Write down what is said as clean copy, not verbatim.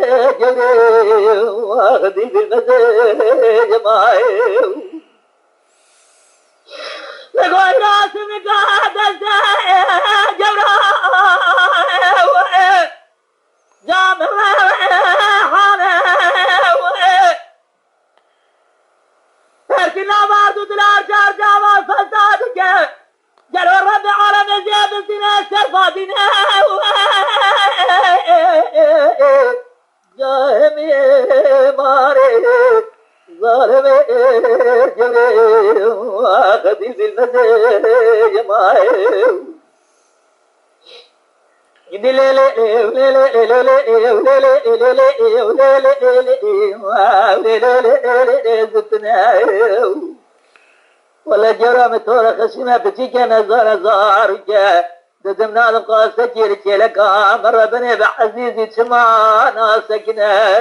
جوري واخذي بالمزاج ماي لقول راس مقادس جورا جامع حاله لكن بعد دلار شهر جامع فسادك جلو الرب على مزيد السنة سرفاتنا جاهمي ماري ظالمي جري واخذي بالمزيد ماي ولا جرى متورة خشمة بتيجي نزار زارجة دزمنا القاسة كيرك لك مرة بني بعزيزي تما ناسكنا